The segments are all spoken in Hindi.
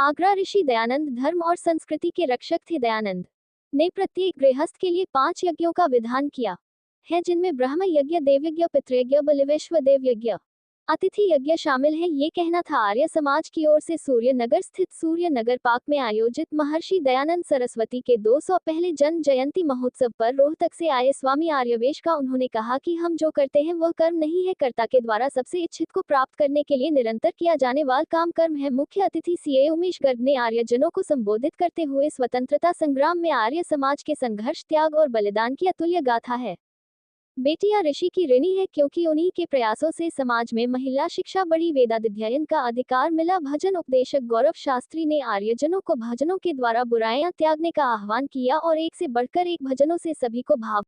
आगरा ऋषि दयानंद धर्म और संस्कृति के रक्षक थे। दयानंद ने प्रत्येक गृहस्थ के लिए 5 यज्ञों का विधान किया है, जिनमें ब्रह्म यज्ञ, देवयज्ञ, पितृयज्ञ, बलिवेश्व देव यज्ञ, अतिथि यज्ञ शामिल है। ये कहना था आर्य समाज की ओर से सूर्य नगर स्थित सूर्य नगर पार्क में आयोजित महर्षि दयानंद सरस्वती के 200 पहले जन्म जयंती महोत्सव पर रोहतक से आए स्वामी आर्यवेश का। उन्होंने कहा कि हम जो करते हैं वह कर्म नहीं है, कर्ता के द्वारा सबसे इच्छित को प्राप्त करने के लिए निरंतर किया जाने वाला काम कर्म है। मुख्य अतिथि सीए उमेश गर्ग ने आर्यजनों को संबोधित करते हुए स्वतंत्रता संग्राम में आर्य समाज के संघर्ष, त्याग और बलिदान की अतुल्य गाथा है। बेटियां ऋषि की ऋणी है, क्योंकि उन्हीं के प्रयासों से समाज में महिला शिक्षा बढ़ी, वेदाध्ययन का अधिकार मिला। भजन उपदेशक गौरव शास्त्री ने आर्यजनों को भजनों के द्वारा बुराइयां त्यागने का आह्वान किया और एक से बढ़कर एक भजनों से सभी को भाव।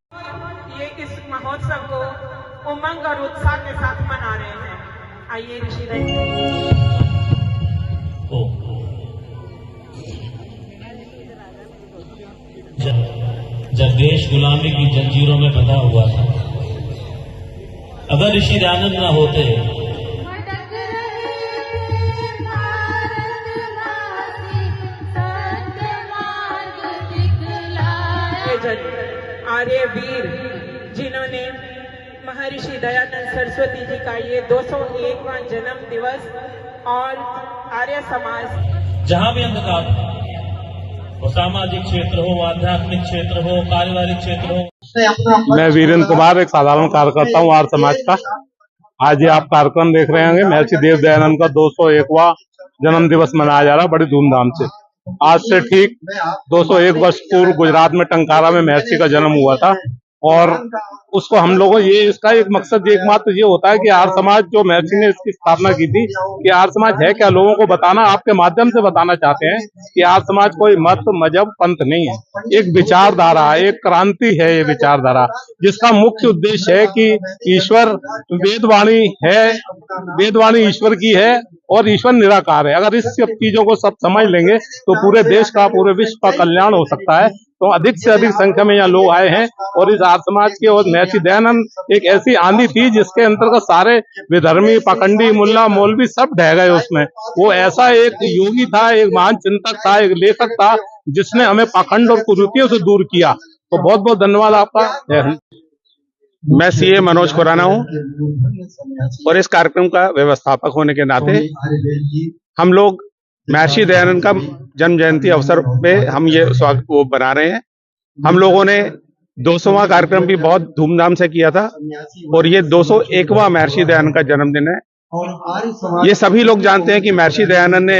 ये इस महोत्सव को उमंग और उत्साह के साथ मना रहे हैं। आइए ऋषि जब देश गुलामी की जंजीरों में बंधा हुआ था, अगर ऋषि दयानंद न होते आर्य वीर जिन्होंने महर्षि दयानंद सरस्वती जी का ये 201वां जन्म दिवस और आर्य समाज जहां भी अंधकार हो, सामाजिक क्षेत्र हो, आध्यात्मिक क्षेत्र हो, पारिवारिक क्षेत्र हो। मैं वीरेंद्र कुमार, एक साधारण कार्यकर्ता हूँ आर्य समाज का। आज ये आप कार्यक्रम देख रहे होंगे, महर्षि देव दयानंद का 201वां जन्म दिवस मनाया जा रहा है बड़ी धूमधाम से। आज से ठीक 201 वर्ष पूर्व गुजरात में टंकारा में महर्षि का जन्म हुआ था और उसको हम लोगों ये इसका एक मकसद एकमात्र ये होता है कि आर्य समाज, जो महर्षि ने इसकी स्थापना की थी, कि आर्य समाज है क्या, लोगों को बताना, आपके माध्यम से बताना चाहते हैं कि आर्य समाज कोई मत, मजहब, पंथ नहीं है, एक विचारधारा, एक क्रांति है। ये विचारधारा जिसका मुख्य उद्देश्य है कि ईश्वर वेदवाणी है, वेदवाणी ईश्वर की है और ईश्वर निराकार है। अगर इस सब चीजों को सब समझ लेंगे तो पूरे देश का, पूरे विश्व का कल्याण हो सकता है। तो अधिक से अधिक संख्या में यहाँ लोग आए हैं और इस आर्य समाज के, और महर्षि दयानंद एक ऐसी आंधी थी जिसके अंतर्गत सारे विधर्मी, पाखंडी, मुल्ला, मौलवी सब ढह गए उसमें। वो ऐसा एक योगी था, एक महान चिंतक था, एक लेखक था, जिसने हमें पाखंड और कुरीतियों से दूर किया। तो बहुत बहुत धन्यवाद आपका। मैं सीए मनोज खुराना हूँ और इस कार्यक्रम का व्यवस्थापक होने के नाते हम लोग महर्षि दयानंद का जन्म जयंती अवसर पे हम ये स्वागत वो बना रहे हैं। हम लोगों ने 200वां कार्यक्रम भी बहुत धूमधाम से किया था और ये 201वां महर्षि दयानंद का जन्मदिन है। ये सभी लोग जानते हैं कि महर्षि दयानंद ने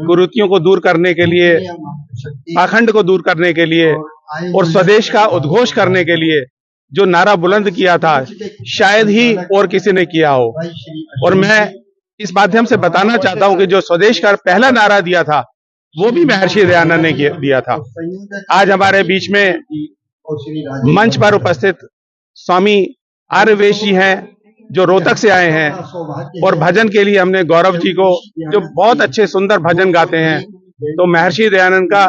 कुरीतियों को दूर करने के लिए, पाखंड को दूर करने के लिए और स्वदेश का उद्घोष करने के लिए जो नारा बुलंद किया था, शायद ही और किसी ने किया हो। और मैं इस माध्यम से बताना चाहता हूं कि जो स्वदेश का पहला नारा दिया था वो भी महर्षि दयानंद ने दिया था। आज हमारे बीच में मंच पर उपस्थित स्वामी आर्यवेश जी हैं, जो रोहतक से आए हैं, और भजन के लिए हमने गौरव जी को, जो बहुत अच्छे सुंदर भजन गाते हैं। तो महर्षि दयानंद का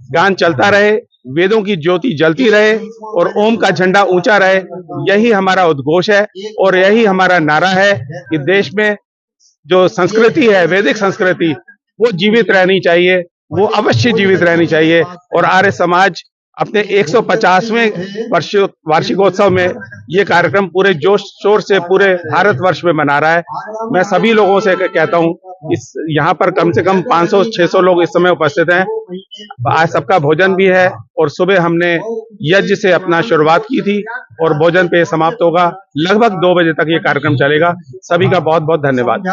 गान चलता रहे, वेदों की ज्योति जलती रहे और ओम का झंडा ऊंचा रहे, यही हमारा उद्घोष है और यही हमारा नारा है कि देश में जो संस्कृति है, वैदिक संस्कृति, वो जीवित रहनी चाहिए, वो अवश्य जीवित रहनी चाहिए। और आर्य समाज अपने 150वें वार्षिकोत्सव में ये कार्यक्रम पूरे जोश शोर से पूरे भारतवर्ष में मना रहा है। मैं सभी लोगों से कहता हूँ, इस यहाँ पर कम से कम 500-600 लोग इस समय उपस्थित हैं। आज सबका भोजन भी है और सुबह हमने यज्ञ से अपना शुरुआत की थी और भोजन पे समाप्त होगा। लगभग 2 बजे तक ये कार्यक्रम चलेगा। सभी का बहुत बहुत धन्यवाद।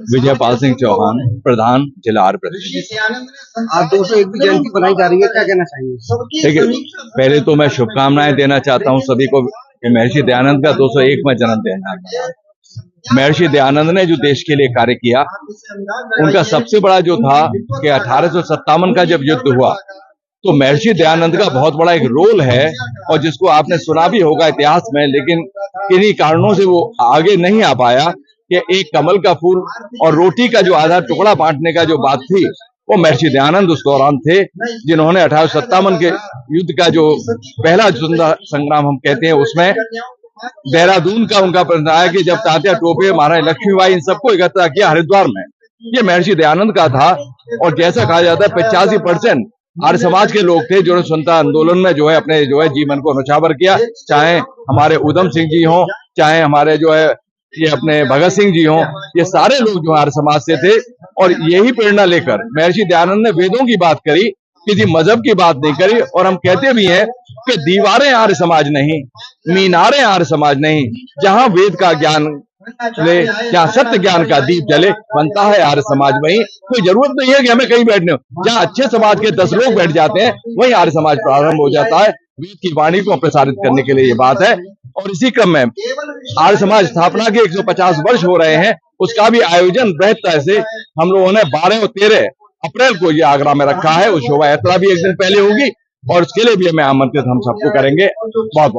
विजयपाल सिंह चौहान, प्रधान जिला आर्य प्रतिनिधि। आज 201वीं जयंती बनाई जा रही है, क्या कहना चाहिए? देखिए, पहले तो मैं शुभकामनाएं देना चाहता हूं सभी को। महर्षि दयानंद का 201वां जन्मदिन है। महर्षि दयानंद ने जो देश के लिए कार्य किया, उनका सबसे बड़ा जो था कि 1857 का जब युद्ध हुआ तो महर्षि दयानंद का बहुत बड़ा एक रोल है, और जिसको आपने सुना भी होगा इतिहास में, लेकिन किन्हीं कारणों से वो आगे नहीं आ पाया कि एक कमल का फूल और रोटी का जो आधा टुकड़ा बांटने का जो बात थी, वो महर्षि दयानंद उस दौरान थे, जिन्होंने 1857 के युद्ध का जो पहला संग्राम हम कहते हैं, उसमें देहरादून का उनका प्रश्न है कि जब तात्या टोपे, महाराज लक्ष्मीबाई, इन सबको इकट्ठा किया हरिद्वार में, ये महर्षि दयानंद का था। और जैसा कहा जाता है 85% आर्य समाज के लोग थे जिन्होंने स्वतंत्रता आंदोलन में जो है अपने जो है जीवन को न्यौछावर किया। चाहे हमारे उधम सिंह जी हों, चाहे हमारे जो है ये अपने भगत सिंह जी हों, ये सारे लोग जो आर्य समाज से थे। और यही प्रेरणा लेकर महर्षि दयानंद ने वेदों की बात करी, किसी मजहब की बात नहीं करी। और हम कहते भी हैं कि दीवारें आर्य समाज नहीं, मीनारें आर्य समाज नहीं। जहां वेद का ज्ञान चले, जहाँ सत्य ज्ञान का दीप जले, बनता है आर्य समाज। वहीं कोई जरूरत नहीं है कि हमें कहीं बैठने हो। जहाँ अच्छे समाज के 10 लोग बैठ जाते हैं वहीं आर्य समाज प्रारंभ हो जाता है। वेद की वाणी को प्रसारित करने के लिए ये बात है। और इसी क्रम में आर्य समाज स्थापना के 150 वर्ष हो रहे हैं, उसका भी आयोजन बृहत तरह से हम लोगों ने 12 और 13 अप्रैल को ये आगरा में रखा है। उस शोभा यात्रा भी एक दिन पहले होगी और उसके लिए भी हमें आमंत्रित हम सबको करेंगे। बहुत